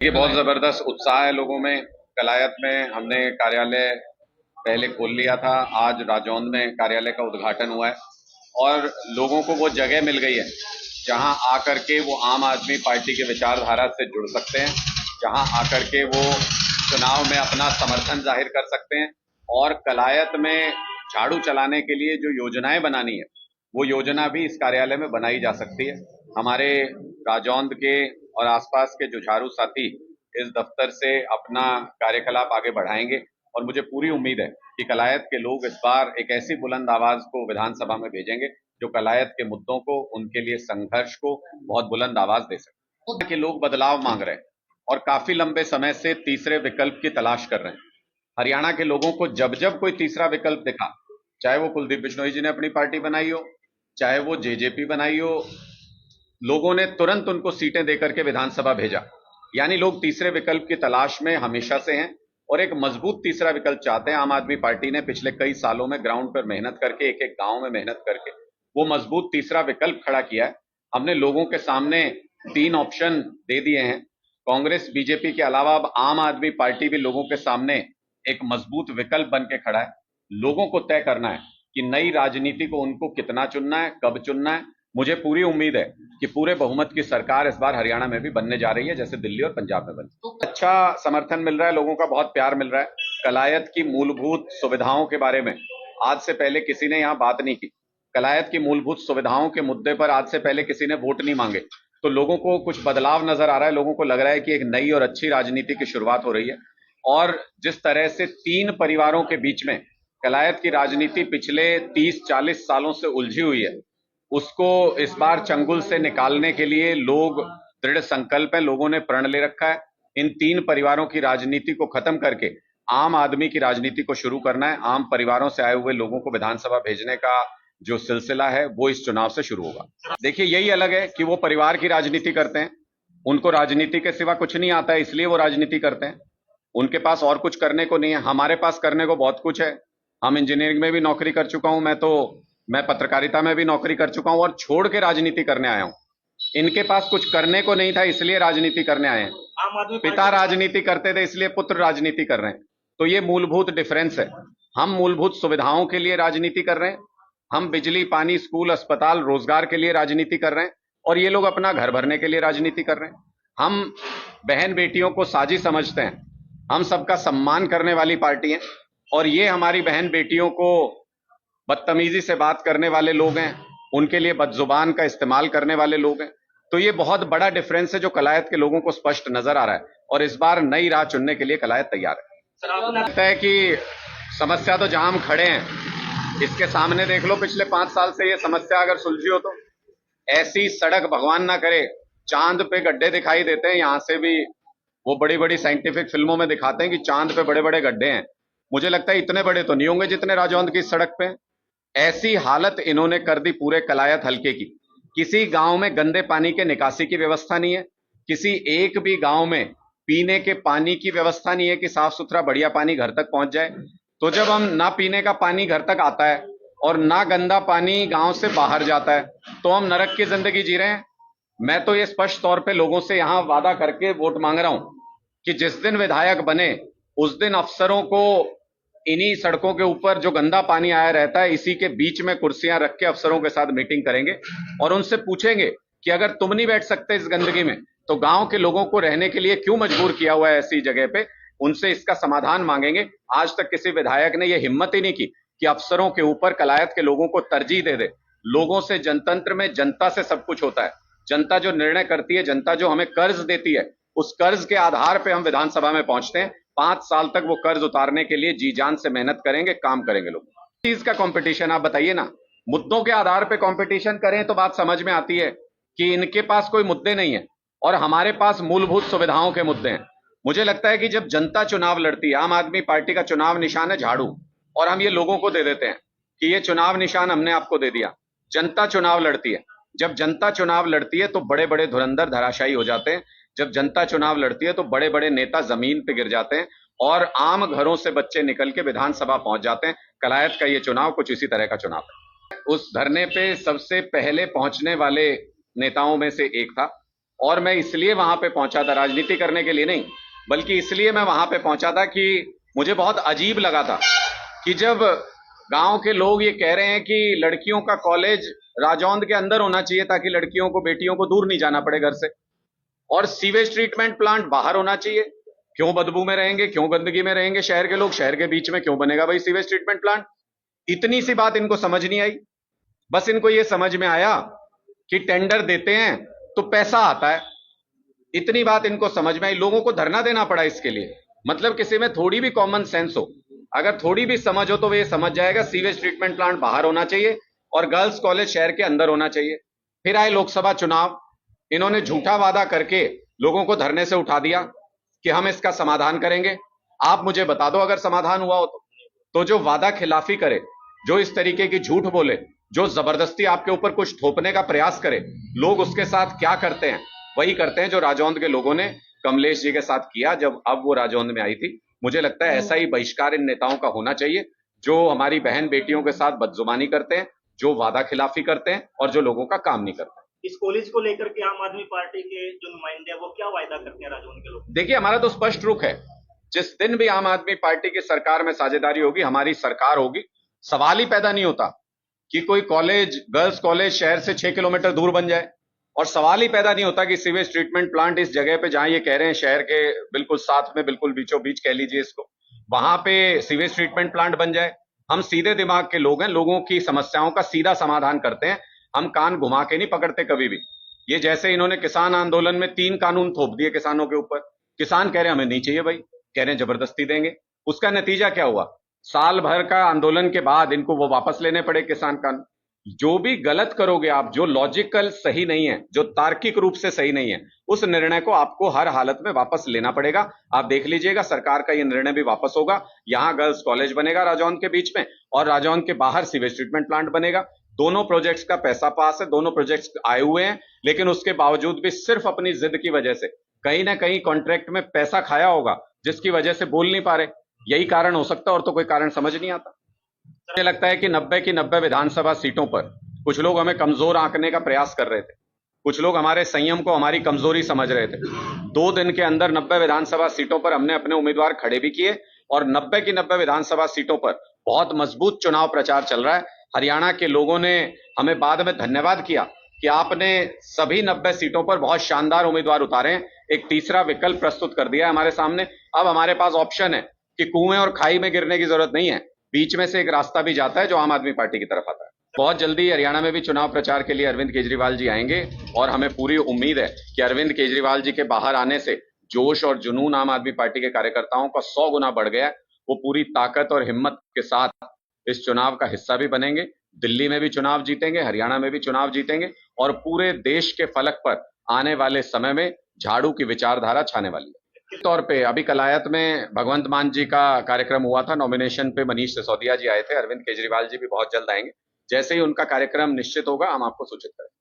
ये बहुत जबरदस्त उत्साह है लोगों में। कलायत में हमने कार्यालय पहले खोल लिया था। आज राजौंद में कार्यालय का उद्घाटन हुआ है और लोगों को वो जगह मिल गई है जहां आकर के वो आम आदमी पार्टी के विचारधारा से जुड़ सकते हैं, जहां आकर के वो चुनाव में अपना समर्थन जाहिर कर सकते हैं और कलायत में झाड़ू चलाने के लिए जो योजनाएं बनानी है वो योजना भी इस कार्यालय में बनाई जा सकती है। हमारे राजौंद के और आसपास के जो झाड़ू साथी इस दफ्तर से अपना कार्यकलाप आगे बढ़ाएंगे और मुझे पूरी उम्मीद है कि कलायत के लोग इस बार एक ऐसी बुलंद आवाज को विधानसभा में भेजेंगे जो कलायत के मुद्दों को, उनके लिए संघर्ष को बहुत बुलंद आवाज दे सके। कि लोग बदलाव मांग रहे हैं और काफी लंबे समय से तीसरे विकल्प की तलाश कर रहे हैं। हरियाणा के लोगों को जब जब कोई तीसरा विकल्प दिखा, चाहे वो कुलदीप बिश्नोई जी ने अपनी पार्टी बनाई हो, चाहे वो जेजेपी बनाई हो, लोगों ने तुरंत उनको सीटें देकर के विधानसभा भेजा। यानी लोग तीसरे विकल्प की तलाश में हमेशा से हैं और एक मजबूत तीसरा विकल्प चाहते हैं। आम आदमी पार्टी ने पिछले कई सालों में ग्राउंड पर मेहनत करके, एक एक गांव में मेहनत करके वो मजबूत तीसरा विकल्प खड़ा किया है। हमने लोगों के सामने 3 ऑप्शन दे दिए हैं। कांग्रेस बीजेपी के अलावा अब आम आदमी पार्टी भी लोगों के सामने एक मजबूत विकल्प बन के खड़ा है। लोगों को तय करना है कि नई राजनीति को उनको कितना चुनना है, कब चुनना है। मुझे पूरी उम्मीद है कि पूरे बहुमत की सरकार इस बार हरियाणा में भी बनने जा रही है, जैसे दिल्ली और पंजाब में बनी। अच्छा समर्थन मिल रहा है, लोगों का बहुत प्यार मिल रहा है। कलायत की मूलभूत सुविधाओं के बारे में आज से पहले किसी ने यहाँ बात नहीं की। कलायत की मूलभूत सुविधाओं के मुद्दे पर आज से पहले किसी ने वोट नहीं मांगे। तो लोगों को कुछ बदलाव नजर आ रहा है। लोगों को लग रहा है कि एक नई और अच्छी राजनीति की शुरुआत हो रही है। और जिस तरह से 3 परिवारों के बीच में कलायत की राजनीति पिछले 30-40 सालों से उलझी हुई है, उसको इस बार चंगुल से निकालने के लिए लोग दृढ़ संकल्प है। लोगों ने प्रण ले रखा है इन 3 परिवारों की राजनीति को खत्म करके आम आदमी की राजनीति को शुरू करना है। आम परिवारों से आए हुए लोगों को विधानसभा भेजने का जो सिलसिला है वो इस चुनाव से शुरू होगा। देखिए, यही अलग है कि वो परिवार की राजनीति करते हैं, उनको राजनीति के सिवा कुछ नहीं आता है, इसलिए वो राजनीति करते हैं। उनके पास और कुछ करने को नहीं है। हमारे पास करने को बहुत कुछ है। हम इंजीनियरिंग में भी नौकरी कर चुका हूं, मैं पत्रकारिता में भी नौकरी कर चुका हूं और छोड़ के राजनीति करने आया हूं। इनके पास कुछ करने को नहीं था, इसलिए राजनीति करने आए हैं। पिता राजनीति करते थे, इसलिए पुत्र राजनीति कर रहे हैं। तो ये मूलभूत डिफरेंस है। हम मूलभूत सुविधाओं के लिए राजनीति कर रहे हैं, हम बिजली, पानी, स्कूल, अस्पताल, रोजगार के लिए राजनीति कर रहे हैं और ये लोग अपना घर भरने के लिए राजनीति कर रहे हैं। हम बहन बेटियों को साझी समझते हैं, हम सबका सम्मान करने वाली पार्टी है और ये हमारी बहन बेटियों को बदतमीजी से बात करने वाले लोग हैं, उनके लिए बदजुबान का इस्तेमाल करने वाले लोग हैं। तो ये बहुत बड़ा डिफरेंस है जो कलायत के लोगों को स्पष्ट नजर आ रहा है और इस बार नई राह चुनने के लिए कलायत तैयार है। सर, आपको लगता है कि समस्या तो जहां हम खड़े हैं इसके सामने देख लो, पिछले 5 साल से ये समस्या अगर सुलझी हो तो ऐसी सड़क भगवान ना करे, चांद पे गड्ढे दिखाई देते हैं। यहां से भी वो बड़ी बड़ी साइंटिफिक फिल्मों में दिखाते हैं कि चांद पे बड़े बड़े गड्ढे हैं। मुझे लगता है इतने बड़े तो नहीं होंगे जितने राजौंद की सड़क पे। ऐसी हालत इन्होंने कर दी पूरे कलायत हलके की। किसी गांव में गंदे पानी के निकासी की व्यवस्था नहीं है, किसी एक भी गांव में पीने के पानी की व्यवस्था नहीं है कि साफ सुथरा बढ़िया पानी घर तक पहुंच जाए। तो जब हम ना पीने का पानी घर तक आता है और ना गंदा पानी गांव से बाहर जाता है तो हम नरक की जिंदगी जी रहे हैं। मैं तो ये स्पष्ट तौर पे लोगों से यहां वादा करके वोट मांग रहा हूं कि जिस दिन विधायक बने उस दिन अफसरों को इन्हीं सड़कों के ऊपर जो गंदा पानी आया रहता है इसी के बीच में कुर्सियां रख के अफसरों के साथ मीटिंग करेंगे और उनसे पूछेंगे कि अगर तुम नहीं बैठ सकते इस गंदगी में तो गांव के लोगों को रहने के लिए क्यों मजबूर किया हुआ है ऐसी जगह पे। उनसे इसका समाधान मांगेंगे। आज तक किसी विधायक ने यह हिम्मत ही नहीं की कि अफसरों के ऊपर कलायत के लोगों को तरजीह दे दे। लोगों से, जनतंत्र में जनता से सब कुछ होता है। जनता जो निर्णय करती है, जनता जो हमें कर्ज देती है, उस कर्ज के आधार पर हम विधानसभा में पहुंचते हैं। 5 साल तक वो कर्ज उतारने के लिए जी जान से मेहनत करेंगे, काम करेंगे। लोग चीज का कंपटीशन आप बताइए ना, मुद्दों के आधार पे कंपटीशन करें तो बात समझ में आती है कि इनके पास कोई मुद्दे नहीं है और हमारे पास मूलभूत सुविधाओं के मुद्दे हैं। मुझे लगता है कि जब जनता चुनाव लड़ती है, आम आदमी पार्टी का चुनाव निशान है झाड़ू, और हम ये लोगों को दे देते हैं कि ये चुनाव निशान हमने आपको दे दिया। जनता चुनाव लड़ती है, जब जनता चुनाव लड़ती है तो बड़े बड़े धुरंधर धराशायी हो जाते हैं। जब जनता चुनाव लड़ती है तो बड़े बड़े नेता जमीन पे गिर जाते हैं और आम घरों से बच्चे निकल के विधानसभा पहुंच जाते हैं। कलायत का ये चुनाव कुछ इसी तरह का चुनाव है। उस धरने पे सबसे पहले पहुंचने वाले नेताओं में से एक था और मैं इसलिए वहां पे पहुंचा था, राजनीति करने के लिए नहीं, बल्कि इसलिए मैं वहां पे पहुंचा था कि मुझे बहुत अजीब लगा था कि जब गांव के लोग ये कह रहे हैं कि लड़कियों का कॉलेज राजौंद के अंदर होना चाहिए ताकि लड़कियों को, बेटियों को दूर नहीं जाना पड़े घर से, और सीवेज ट्रीटमेंट प्लांट बाहर होना चाहिए। क्यों बदबू में रहेंगे, क्यों गंदगी में रहेंगे शहर के लोग, शहर के बीच में क्यों बनेगा भाई सीवेज ट्रीटमेंट प्लांट। इतनी सी बात इनको समझ नहीं आई। बस इनको ये समझ में आया कि टेंडर देते हैं तो पैसा आता है, इतनी बात इनको समझ में आई। लोगों को धरना देना पड़ा इसके लिए। मतलब किसी में थोड़ी भी कॉमन सेंस हो, अगर थोड़ी भी समझ हो, तो वो ये समझ जाएगा सीवेज ट्रीटमेंट प्लांट बाहर होना चाहिए और गर्ल्स कॉलेज शहर के अंदर होना चाहिए। फिर आए लोकसभा चुनाव, इन्होंने झूठा वादा करके लोगों को धरने से उठा दिया कि हम इसका समाधान करेंगे। आप मुझे बता दो अगर समाधान हुआ हो तो जो वादा खिलाफी करे, जो इस तरीके की झूठ बोले, जो जबरदस्ती आपके ऊपर कुछ थोपने का प्रयास करे, लोग उसके साथ क्या करते हैं? वही करते हैं जो राजौंद के लोगों ने कमलेश जी के साथ किया जब अब वो राजौंद में आई थी। मुझे लगता है ऐसा ही बहिष्कार इन नेताओं का होना चाहिए जो हमारी बहन बेटियों के साथ बदजुबानी करते हैं, जो वादा खिलाफी करते हैं और जो लोगों का काम नहीं करते। इस कॉलेज को लेकर के आम आदमी पार्टी के जो नुमाइंदे हैं वो क्या वायदा करते हैं राजौंद के लोग? देखिए, हमारा तो स्पष्ट रुख है, जिस दिन भी आम आदमी पार्टी की सरकार में साझेदारी होगी, हमारी सरकार होगी, सवाल ही पैदा नहीं होता कि कोई कॉलेज, गर्ल्स कॉलेज शहर से 6 किलोमीटर दूर बन जाए, और सवाल ही पैदा नहीं होता कि सीवेज ट्रीटमेंट प्लांट इस जगह पे, जहां ये कह रहे हैं शहर के बिल्कुल साथ में, बिल्कुल बीचों बीच कह लीजिए इसको, वहां पे सीवेज ट्रीटमेंट प्लांट बन जाए। हम सीधे दिमाग के लोग हैं, लोगों की समस्याओं का सीधा समाधान करते हैं, हम कान घुमा के नहीं पकड़ते कभी भी। ये जैसे इन्होंने किसान आंदोलन में 3 कानून थोप दिए किसानों के ऊपर, किसान कह रहे हैं हमें नहीं चाहिए भाई, कह रहे हैं जबरदस्ती देंगे। उसका नतीजा क्या हुआ? साल भर का आंदोलन के बाद इनको वो वापस लेने पड़े किसान कानून। जो भी गलत करोगे आप, जो लॉजिकल सही नहीं है, जो तार्किक रूप से सही नहीं है, उस निर्णय को आपको हर हालत में वापस लेना पड़ेगा। आप देख लीजिएगा, सरकार का ये निर्णय भी वापस होगा। यहां गर्ल्स कॉलेज बनेगा राजौंद के बीच में, और राजौंद के बाहर सीवेज ट्रीटमेंट प्लांट बनेगा। दोनों प्रोजेक्ट्स का पैसा पास है, दोनों प्रोजेक्ट्स आए हुए हैं, लेकिन उसके बावजूद भी सिर्फ अपनी जिद की वजह से कहीं ना कहीं कॉन्ट्रैक्ट में पैसा खाया होगा, जिसकी वजह से बोल नहीं पा रहे। यही कारण हो सकता है, और तो कोई कारण समझ नहीं आता। मुझे लगता है कि 90 की 90 विधानसभा सीटों पर कुछ लोग हमें कमजोर आंकने का प्रयास कर रहे थे, कुछ लोग हमारे संयम को हमारी कमजोरी समझ रहे थे। 2 दिन के अंदर 90 विधानसभा सीटों पर हमने अपने उम्मीदवार खड़े भी किए, और 90 की 90 विधानसभा सीटों पर बहुत मजबूत चुनाव प्रचार चल रहा है। हरियाणा के लोगों ने हमें बाद में धन्यवाद किया कि आपने सभी 90 सीटों पर बहुत शानदार उम्मीदवार उतारे हैं, एक तीसरा विकल्प प्रस्तुत कर दिया है हमारे सामने। अब हमारे पास ऑप्शन है कि कुएं और खाई में गिरने की जरूरत नहीं है, बीच में से एक रास्ता भी जाता है जो आम आदमी पार्टी की तरफ आता है। बहुत जल्दी हरियाणा में भी चुनाव प्रचार के लिए अरविंद केजरीवाल जी आएंगे, और हमें पूरी उम्मीद है कि अरविंद केजरीवाल जी के बाहर आने से जोश और जुनून आम आदमी पार्टी के कार्यकर्ताओं का 100 गुना बढ़ गया है। वो पूरी ताकत और हिम्मत के साथ इस चुनाव का हिस्सा भी बनेंगे, दिल्ली में भी चुनाव जीतेंगे, हरियाणा में भी चुनाव जीतेंगे, और पूरे देश के फलक पर आने वाले समय में झाड़ू की विचारधारा छाने वाली है। तौर पे अभी कलायत में भगवंत मान जी का कार्यक्रम हुआ था, नॉमिनेशन पे मनीष सिसोदिया जी आए थे, अरविंद केजरीवाल जी भी बहुत जल्द आएंगे। जैसे ही उनका कार्यक्रम निश्चित होगा हम आपको सूचित करेंगे।